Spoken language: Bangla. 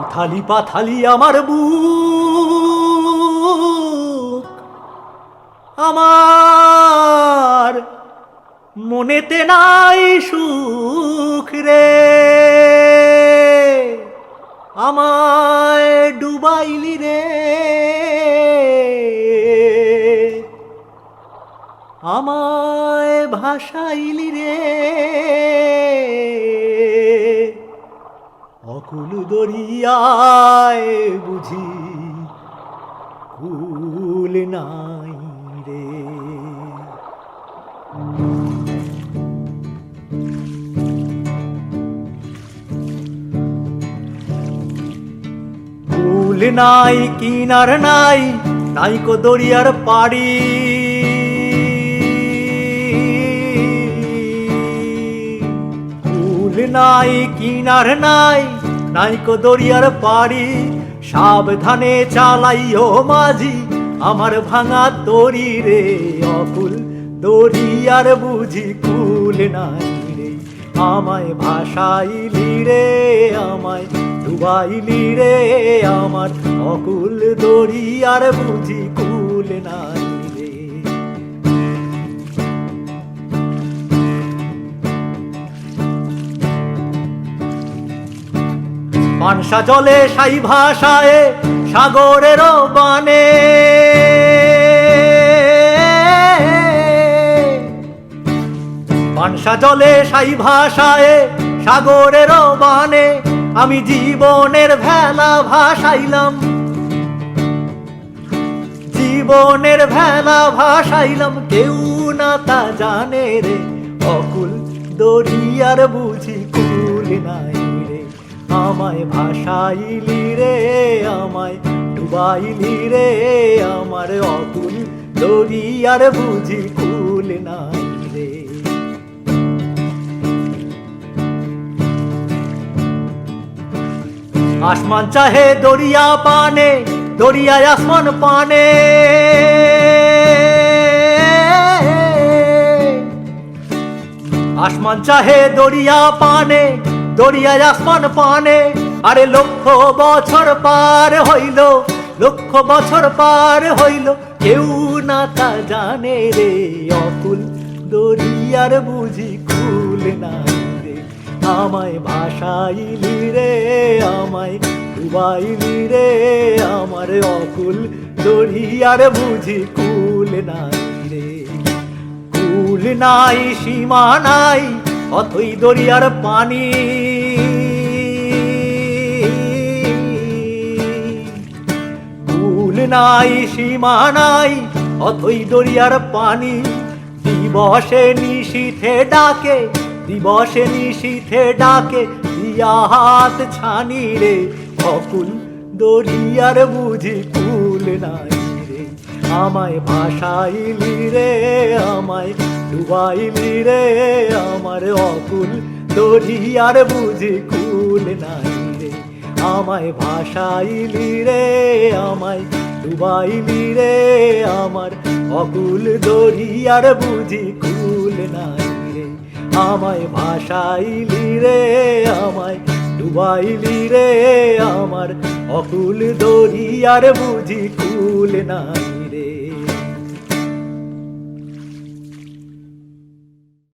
উথালি পাথালি আমার বুক, আমার মনেতে নাই সুখ রে। আমায় ডুবাইলি রে, আমায় ভাসাইলি রে। অকুল দরিয়ায় বুঝি কুল নাই রে। কুল নাই কিনার নাই, নাইকো দরিয়ার পাড়ি। কুল নাই কিনার নাই, নাইকো দরিয়ার পাড়ি। সাবধানে চালাইও মাঝি আমার ভাঙা তরি রে। অকুল দরিয়ার বুঝি কুল নাই রে। আমায় ভাসাইলি রে, আমায় ডুবাইলি রে। আমার অকুল দরিয়ার বুঝি কুল নাই রে। পানসা জলে সাই ভাষায় সাগরের বানে। পানসা জলে সাই ভাষায় সাগরের বানে। আমি জীবনের ভেলা ভাসাইলাম, জীবনের ভেলা ভাসাইলাম। কেউ না তা জানে রে। অকুল দরিয়ার বুঝি কুল নাই রে। আমায় ভাসাইলি রে, আমায় ডুবাইলি রে। আমার অকুল দরিয়ার বুঝি কুল নাই রে। আসমান চাহে দরিয়া পানে, দরিয়ায় আসমান পানে। আসমান চাহে দরিয়া পানে, দরিয়ায় আসমান পানে। আরে লক্ষ বছর পার হইল, লক্ষ বছর পার হইল। কেউ না তা জানে রে। অকুল দরিয়ার বুঝি কুল নাই রে। আমায় ভাসাইলি রে, আমায় ডুবাইলি রে। আমার অকুল দরিয়ার বুঝি কুল নাই রে। কুল নাই সীমা নাই, অথই দরিয়ার পানি। কুল নাই সীমা নাই, অথই দরিয়ার পানি। দিবসে নিশীথে ডাকে, দিবসে নিশীথে ডাকে। দিয়া হাত ছানি রে। অকুল দরিয়ার বুঝি কুল নাই রে। আমায় ভাসাইলি রে, আমায় ডুবাইলি রে। আমার অকুল দরিয়ার বুঝি কুল নাই রে। আমায় ভাসাইলি রে, আমায় ডুবাইলি রে। আমার অকুল দরিয়ার বুঝি কুল নাই রে। আমায় ভাসাইলি রে, আমায় ডুবাইলি রে। আমার অকুল দরিয়ার বুঝি কুল নাই রে।